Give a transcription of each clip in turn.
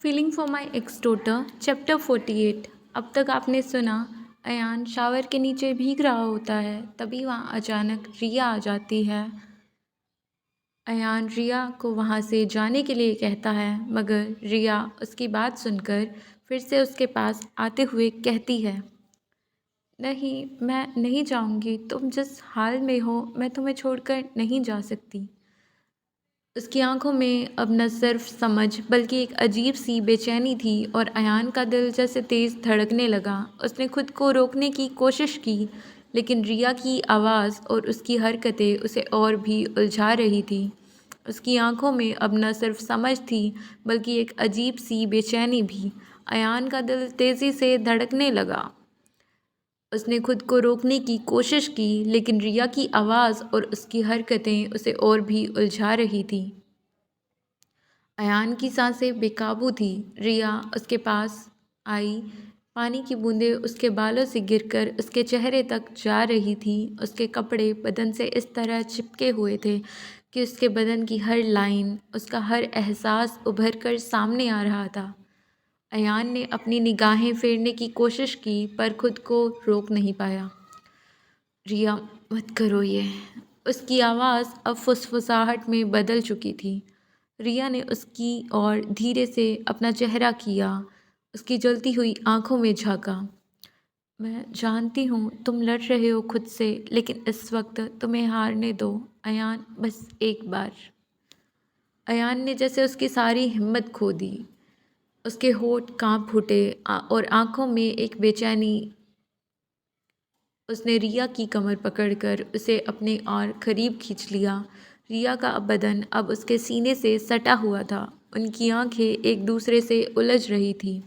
Feeling for my x daughter chapter 48। अब तक आपने सुना अयान शावर के नीचे भीग रहा होता है, तभी वहाँ अचानक रिया आ जाती है। अयान रिया को वहाँ से जाने के लिए कहता है, मगर रिया उसकी बात सुनकर फिर से उसके पास आते हुए कहती है, नहीं, मैं नहीं जाऊँगी। तुम जिस हाल में हो मैं तुम्हें छोड़कर नहीं जा सकती। उसकी आंखों में अब न सिर्फ समझ बल्कि एक अजीब सी बेचैनी थी और अयान का दिल जैसे तेज़ धड़कने लगा। उसने खुद को रोकने की कोशिश की, लेकिन रिया की आवाज़ और उसकी हरकतें उसे और भी उलझा रही थी। उसकी आंखों में अब न सिर्फ समझ थी बल्कि एक अजीब सी बेचैनी भी। अयान का दिल तेज़ी से धड़कने लगा। उसने खुद को रोकने की कोशिश की, लेकिन रिया की आवाज़ और उसकी हरकतें उसे और भी उलझा रही थी। अयान की सांसें बेकाबू थी। रिया उसके पास आई। पानी की बूंदें उसके बालों से गिरकर उसके चेहरे तक जा रही थी। उसके कपड़े बदन से इस तरह चिपके हुए थे कि उसके बदन की हर लाइन, उसका हर एहसास उभर कर सामने आ रहा था। अयान ने अपनी निगाहें फेरने की कोशिश की, पर खुद को रोक नहीं पाया। रिया, मत करो ये। उसकी आवाज़ अब फुसफुसाहट में बदल चुकी थी। रिया ने उसकी ओर धीरे से अपना चेहरा किया, उसकी जलती हुई आंखों में झांका। मैं जानती हूँ तुम लड़ रहे हो खुद से, लेकिन इस वक्त तुम्हें हारने दो। अयान, बस एक बार। अयान ने जैसे उसकी सारी हिम्मत खो दी। उसके होठ कांप उठे और आंखों में एक बेचैनी। उसने रिया की कमर पकड़कर उसे अपने और करीब खींच लिया। रिया का बदन अब उसके सीने से सटा हुआ था। उनकी आंखें एक दूसरे से उलझ रही थी।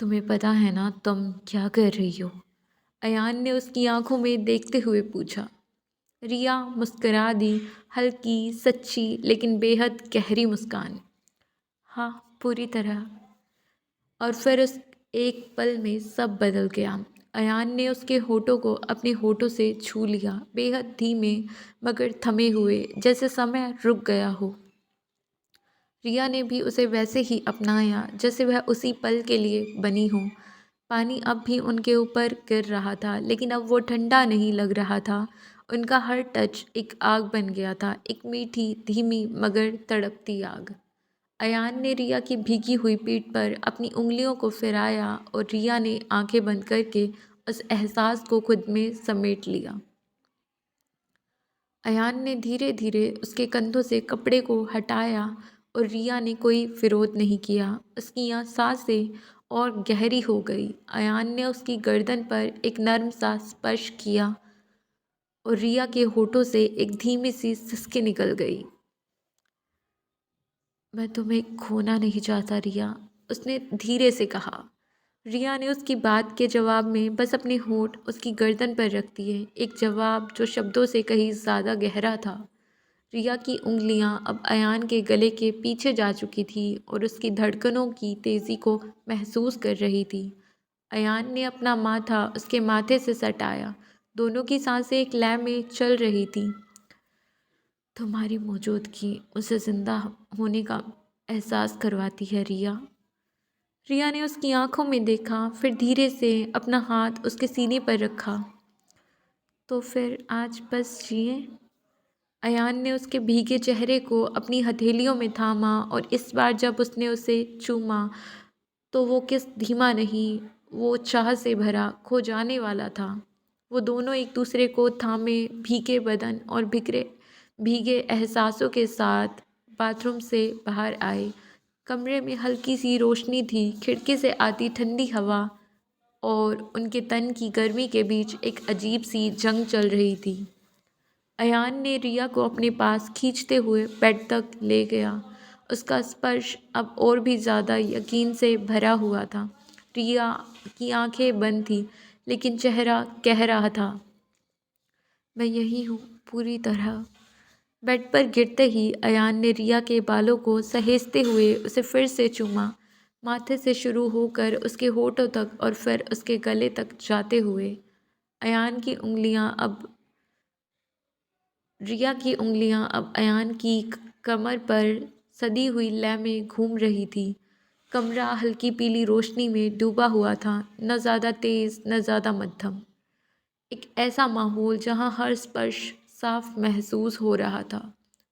तुम्हें पता है ना तुम क्या कर रही हो? अयान ने उसकी आंखों में देखते हुए पूछा। रिया मुस्कुरा दी, हल्की, सच्ची लेकिन बेहद गहरी मुस्कान। हाँ, पूरी तरह। और फिर उस एक पल में सब बदल गया। अयान ने उसके होठों को अपने होठों से छू लिया, बेहद धीमे मगर थमे हुए, जैसे समय रुक गया हो। रिया ने भी उसे वैसे ही अपनाया जैसे वह उसी पल के लिए बनी हो। पानी अब भी उनके ऊपर गिर रहा था, लेकिन अब वो ठंडा नहीं लग रहा था। उनका हर टच एक आग बन गया था, एक मीठी, धीमी मगर तड़पती आग। अयान ने रिया की भीगी हुई पीठ पर अपनी उंगलियों को फिराया और रिया ने आंखें बंद करके उस एहसास को खुद में समेट लिया। अयान ने धीरे धीरे उसके कंधों से कपड़े को हटाया और रिया ने कोई विरोध नहीं किया। उसकी यहाँ सांसें और गहरी हो गई। अयान ने उसकी गर्दन पर एक नर्म सा स्पर्श किया और रिया के होठों से एक धीमी सी सिसकी निकल गई। मैं तुम्हें खोना नहीं चाहता रिया, उसने धीरे से कहा। रिया ने उसकी बात के जवाब में बस अपने होंठ उसकी गर्दन पर रख दिए, एक जवाब जो शब्दों से कहीं ज़्यादा गहरा था। रिया की उंगलियां अब अयान के गले के पीछे जा चुकी थी और उसकी धड़कनों की तेज़ी को महसूस कर रही थी। अयान ने अपना माथा उसके माथे से सटाया। दोनों की सांसें एक लय में चल रही थी। तुम्हारी मौजूदगी उसे ज़िंदा होने का एहसास करवाती है रिया। रिया ने उसकी आंखों में देखा, फिर धीरे से अपना हाथ उसके सीने पर रखा। तो फिर आज बस जिए। अयान ने उसके भीगे चेहरे को अपनी हथेलियों में थामा और इस बार जब उसने उसे चूमा तो वो किस धीमा नहीं, वो चाह से भरा, खो जाने वाला था। वो दोनों एक दूसरे को थामे, भीगे बदन और भीगे एहसासों के साथ बाथरूम से बाहर आए। कमरे में हल्की सी रोशनी थी, खिड़की से आती ठंडी हवा और उनके तन की गर्मी के बीच एक अजीब सी जंग चल रही थी। अयान ने रिया को अपने पास खींचते हुए बेड तक ले गया। उसका स्पर्श अब और भी ज़्यादा यकीन से भरा हुआ था। रिया की आंखें बंद थीं, लेकिन चेहरा कह रहा था, मैं यही हूँ पूरी तरह। बेड पर गिरते ही अयान ने रिया के बालों को सहेजते हुए उसे फिर से चूमा, माथे से शुरू होकर उसके होठों तक और फिर उसके गले तक जाते हुए। अयान की उंगलियां अब रिया की उंगलियां अब अयान की कमर पर सदी हुई लय में घूम रही थी। कमरा हल्की पीली रोशनी में डूबा हुआ था, न ज़्यादा तेज़ न ज़्यादा मध्यम। एक ऐसा माहौल जहाँ हर स्पर्श साफ महसूस हो रहा था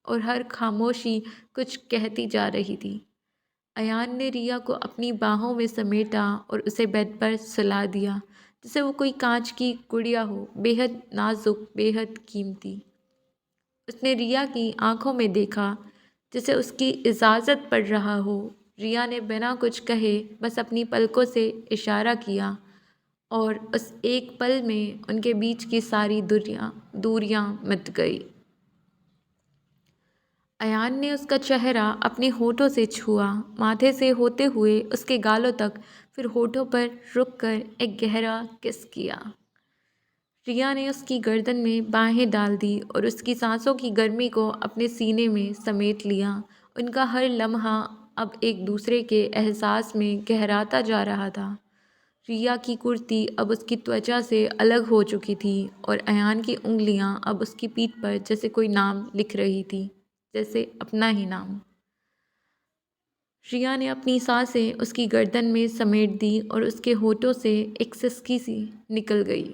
और हर खामोशी कुछ कहती जा रही थी। अयान ने रिया को अपनी बाहों में समेटा और उसे बेड पर सुला दिया, जैसे वो कोई कांच की गुड़िया हो, बेहद नाजुक, बेहद कीमती। उसने रिया की आंखों में देखा, जैसे उसकी इजाज़त पड़ रहा हो। रिया ने बिना कुछ कहे बस अपनी पलकों से इशारा किया और उस एक पल में उनके बीच की सारी दूरियां मिट गई। अयान ने उसका चेहरा अपने होठों से छुआ, माथे से होते हुए उसके गालों तक, फिर होठों पर रुककर एक गहरा किस किया। रिया ने उसकी गर्दन में बाहें डाल दी और उसकी सांसों की गर्मी को अपने सीने में समेट लिया। उनका हर लम्हा अब एक दूसरे के एहसास में गहराता जा रहा था। रिया की कुर्ती अब उसकी त्वचा से अलग हो चुकी थी और अयान की उंगलियां अब उसकी पीठ पर जैसे कोई नाम लिख रही थी, जैसे अपना ही नाम। रिया ने अपनी सांसें उसकी गर्दन में समेट दी और उसके होठों से एक सिसकी सी निकल गई।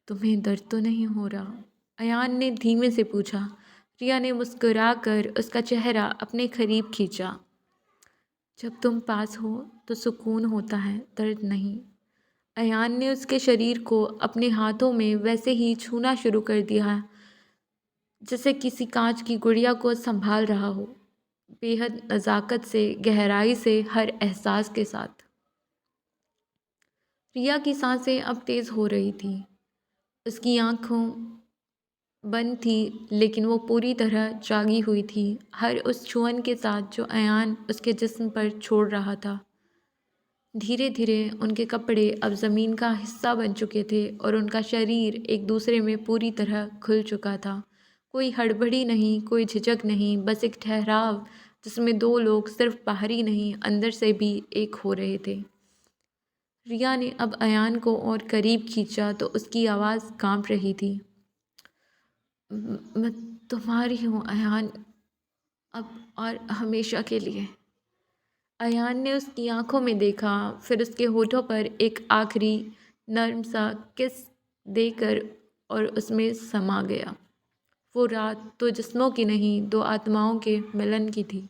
तुम्हें दर्द तो नहीं हो रहा? अयान ने धीमे से पूछा। रिया ने मुस्कुराकर उसका चेहरा अपने करीब खींचा। जब तुम पास हो तो सुकून होता है, दर्द नहीं। अयान ने उसके शरीर को अपने हाथों में वैसे ही छूना शुरू कर दिया, जैसे किसी कांच की गुड़िया को संभाल रहा हो, बेहद नज़ाकत से, गहराई से, हर एहसास के साथ। रिया की सांसें अब तेज़ हो रही थी। उसकी आँखों बंद थी, लेकिन वो पूरी तरह जागी हुई थी, हर उस छुअन के साथ जो अयान उसके जिस्म पर छोड़ रहा था। धीरे धीरे उनके कपड़े अब ज़मीन का हिस्सा बन चुके थे और उनका शरीर एक दूसरे में पूरी तरह खुल चुका था। कोई हड़बड़ी नहीं, कोई झिझक नहीं, बस एक ठहराव जिसमें दो लोग सिर्फ बाहरी नहीं, अंदर से भी एक हो रहे थे। रिया ने अब अयान को और करीब खींचा तो उसकी आवाज़ कांप रही थी। मैं तुम्हारी हूँ अयान, अब और हमेशा के लिए। अयान ने उसकी आंखों में देखा, फिर उसके होठों पर एक आखिरी नर्म सा किस देकर और उसमें समा गया। वो रात दो जिस्मों की नहीं, दो आत्माओं के मिलन की थी।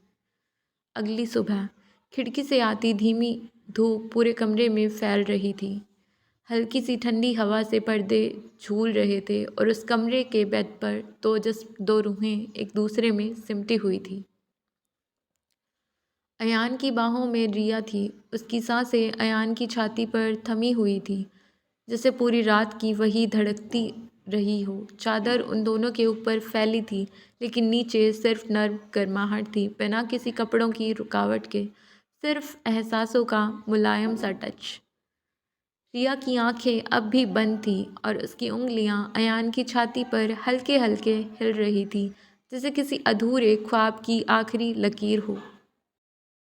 अगली सुबह खिड़की से आती धीमी धूप पूरे कमरे में फैल रही थी। हल्की सी ठंडी हवा से पर्दे झूल रहे थे और उस कमरे के बेड पर दो रूहें एक दूसरे में सिमटी हुई थी। अयान की बाहों में रिया थी, उसकी सांसें अयान की छाती पर थमी हुई थी, जैसे पूरी रात की वही धड़कती रही हो। चादर उन दोनों के ऊपर फैली थी, लेकिन नीचे सिर्फ नर्म गर्माहट थी, बिना किसी कपड़ों की रुकावट के, सिर्फ एहसासों का मुलायम सा टच। रिया की आंखें अब भी बंद थीं और उसकी उंगलियां अयान की छाती पर हल्के हल्के हिल रही थी, जैसे किसी अधूरे ख्वाब की आखिरी लकीर हो।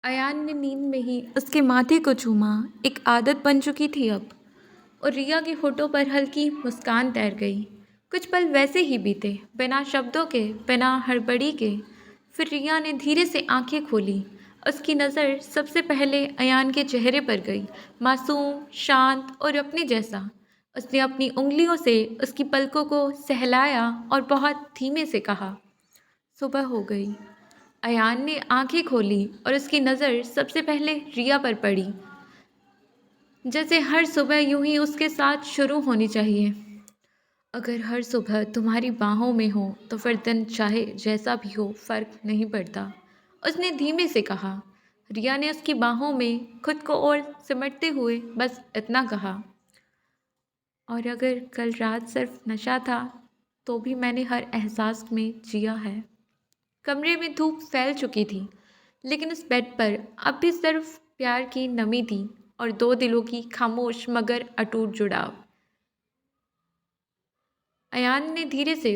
अयान ने नींद में ही उसके माथे को चूमा, एक आदत बन चुकी थी अब, और रिया के होठों पर हल्की मुस्कान तैर गई। कुछ पल वैसे ही बीते, बिना शब्दों के, बिना हड़बड़ी के। फिर रिया ने धीरे से आंखें खोली। उसकी नज़र सबसे पहले अयान के चेहरे पर गई, मासूम, शांत और अपने जैसा। उसने अपनी उंगलियों से उसकी पलकों को सहलाया और बहुत धीमे से कहा, सुबह हो गई। अयान ने आंखें खोली और उसकी नज़र सबसे पहले रिया पर पड़ी, जैसे हर सुबह यूं ही उसके साथ शुरू होनी चाहिए। अगर हर सुबह तुम्हारी बाहों में हो तो फिर दिन चाहे जैसा भी हो, फर्क नहीं पड़ता, उसने धीमे से कहा। रिया ने उसकी बाहों में खुद को और सिमटते हुए बस इतना कहा, और अगर कल रात सिर्फ नशा था तो भी मैंने हर एहसास में जिया है। कमरे में धूप फैल चुकी थी, लेकिन उस बेड पर अब भी सिर्फ प्यार की नमी थी और दो दिलों की खामोश मगर अटूट जुड़ाव। अयान ने धीरे से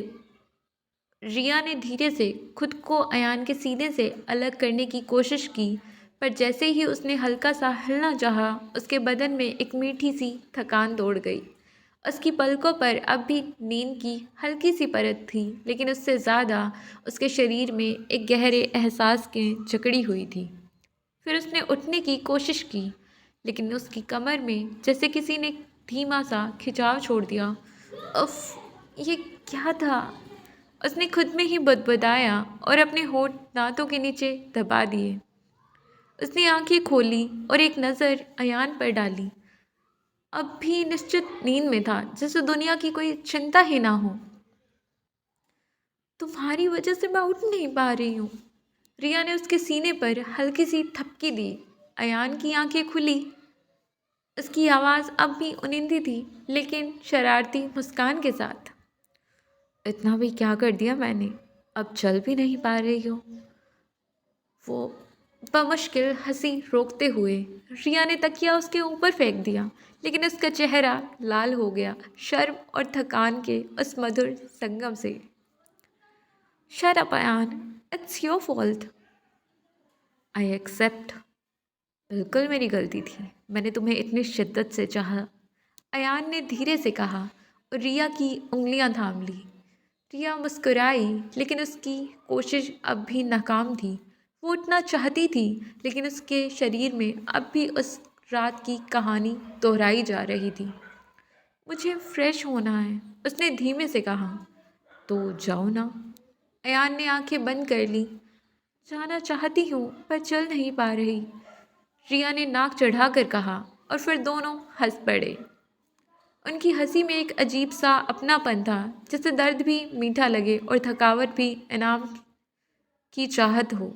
रिया ने धीरे से खुद को अयान के सीने से अलग करने की कोशिश की, पर जैसे ही उसने हल्का सा हिलना चाहा, उसके बदन में एक मीठी सी थकान दौड़ गई। उसकी पलकों पर अब भी नींद की हल्की सी परत थी, लेकिन उससे ज़्यादा उसके शरीर में एक गहरे एहसास की जकड़ी हुई थी। फिर उसने उठने की कोशिश की, लेकिन उसकी कमर में जैसे किसी ने धीमा सा खिंचाव छोड़ दिया। उफ, ये क्या था? उसने खुद में ही बुदबुदाया और अपने होंठ दांतों के नीचे दबा दिए। उसने आंखें खोली और एक नज़र अयान पर डाली। अब भी निश्चित नींद में था, जैसे दुनिया की कोई चिंता ही ना हो। तुम्हारी वजह से मैं उठ नहीं पा रही हूँ। रिया ने उसके सीने पर हल्की सी थपकी दी। अयान की आंखें खुली। उसकी आवाज़ अब भी उनिंदी थी, लेकिन शरारती मुस्कान के साथ। इतना भी क्या कर दिया मैंने? अब चल भी नहीं पा रही हो? वो बमुश्किल हंसी रोकते हुए। रिया ने तकिया उसके ऊपर फेंक दिया, लेकिन उसका चेहरा लाल हो गया शर्म और थकान के उस मधुर संगम से। Shut up Ayaan, it's your fault. I accept. बिल्कुल मेरी गलती थी, मैंने तुम्हें इतनी शिद्दत से चाहा। अयान ने धीरे से कहा और रिया की उंगलियां थाम ली। रिया मुस्कुराई, लेकिन उसकी कोशिश अब भी नाकाम थी। वो उठना चाहती थी, लेकिन उसके शरीर में अब भी उस रात की कहानी दोहराई जा रही थी। मुझे फ्रेश होना है, उसने धीमे से कहा। तो जाओ ना। अयान ने आंखें बंद कर ली। जाना चाहती हूँ, पर चल नहीं पा रही, रिया ने नाक चढ़ाकर कहा, और फिर दोनों हंस पड़े। उनकी हंसी में एक अजीब सा अपनापन था, जैसे दर्द भी मीठा लगे और थकावट भी इनाम की चाहत हो।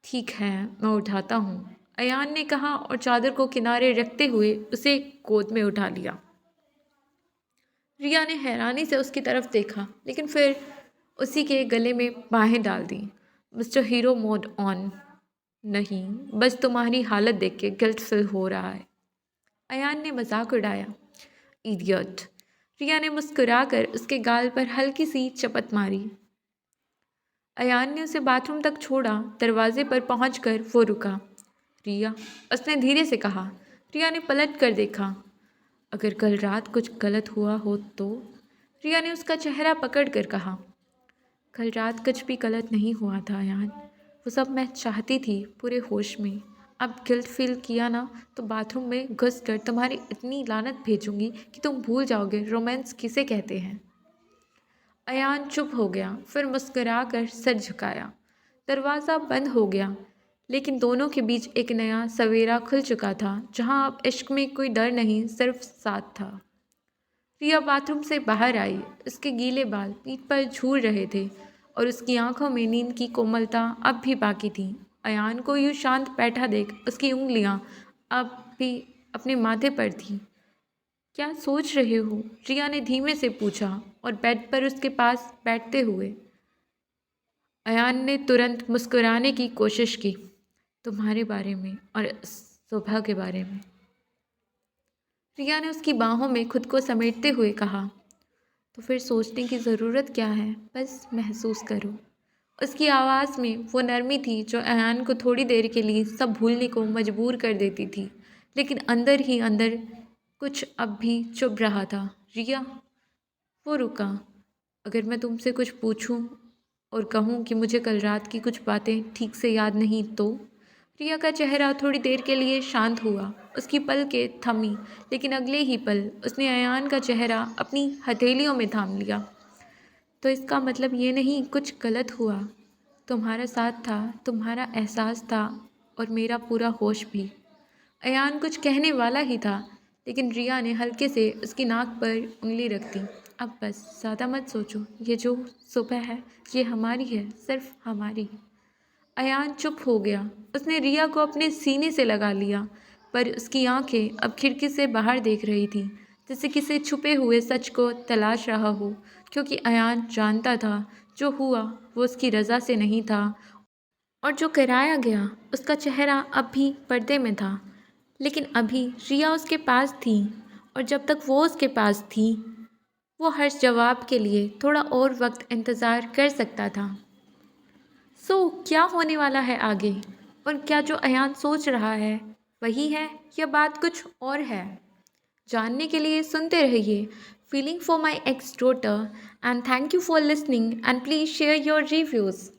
ठीक है, मैं उठाता हूँ, अयान ने कहा और चादर को किनारे रखते हुए उसे गोद में उठा लिया। रिया ने हैरानी से उसकी तरफ देखा, लेकिन फिर उसी के गले में बाहें डाल दी। Mister hero mode on. नहीं, बस तुम्हारी हालत देख के गिल्ट फील हो रहा है, अयान ने मजाक उड़ाया। इडियट। रिया ने मुस्कुराकर उसके गाल पर हल्की सी चपत मारी। अयान ने उसे बाथरूम तक छोड़ा। दरवाजे पर पहुंचकर वो रुका। रिया, उसने धीरे से कहा। रिया ने पलट कर देखा। अगर कल रात कुछ गलत हुआ हो तो? रिया ने उसका चेहरा पकड़ कर कहा। कल रात कुछ भी गलत नहीं हुआ था अयान, वो सब मैं चाहती थी पूरे होश में। अब गिल्ट फील किया ना, तो बाथरूम में घुस कर तुम्हारी इतनी लानत भेजूंगी कि तुम भूल जाओगे रोमांस किसे कहते हैं। अयान चुप हो गया, फिर मुस्कुरा कर सर झुकाया। दरवाज़ा बंद हो गया, लेकिन दोनों के बीच एक नया सवेरा खुल चुका था, जहां अब इश्क में कोई डर नहीं, सिर्फ साथ था। रिया बाथरूम से बाहर आई। उसके गीले बाल पीठ पर झूल रहे थे और उसकी आंखों में नींद की कोमलता अब भी बाकी थी। अयान को यूँ शांत बैठा देख उसकी उंगलियां अब भी अपने माथे पर थीं। क्या सोच रहे हो? रिया ने धीमे से पूछा और बेड पर उसके पास बैठते हुए। अयान ने तुरंत मुस्कुराने की कोशिश की। तुम्हारे बारे में और सुबह के बारे में। रिया ने उसकी बाहों में खुद को समेटते हुए कहा। तो फिर सोचने की ज़रूरत क्या है, बस महसूस करो। उसकी आवाज़ में वो नरमी थी जो अयान को थोड़ी देर के लिए सब भूलने को मजबूर कर देती थी, लेकिन अंदर ही अंदर कुछ अब भी चुभ रहा था। रिया, वो रुका। अगर मैं तुमसे कुछ पूछूं और कहूं कि मुझे कल रात की कुछ बातें ठीक से याद नहीं तो? रिया का चेहरा थोड़ी देर के लिए शांत हुआ। उसकी पलकें थमी, लेकिन अगले ही पल उसने अयान का चेहरा अपनी हथेलियों में थाम लिया। तो इसका मतलब ये नहीं कुछ गलत हुआ। तुम्हारा साथ था, तुम्हारा एहसास था, और मेरा पूरा होश भी। अयान कुछ कहने वाला ही था, लेकिन रिया ने हल्के से उसकी नाक पर उंगली रख दी। अब बस ज़्यादा मत सोचो, ये जो सुबह है ये हमारी है, सिर्फ हमारी। अयान चुप हो गया। उसने रिया को अपने सीने से लगा लिया, पर उसकी आंखें अब खिड़की से बाहर देख रही थीं, जैसे किसी छुपे हुए सच को तलाश रहा हो, क्योंकि अयान जानता था जो हुआ वो उसकी रज़ा से नहीं था, और जो कराया गया उसका चेहरा अब भी पर्दे में था। लेकिन अभी रिया उसके पास थी, और जब तक वो उसके पास थी वो हर जवाब के लिए थोड़ा और वक्त इंतज़ार कर सकता था। क्या होने वाला है आगे? और क्या जो अयान सोच रहा है वही है, या बात कुछ और है? जानने के लिए सुनते रहिए feeling for my x daughter, and thank you for listening, and please share your reviews.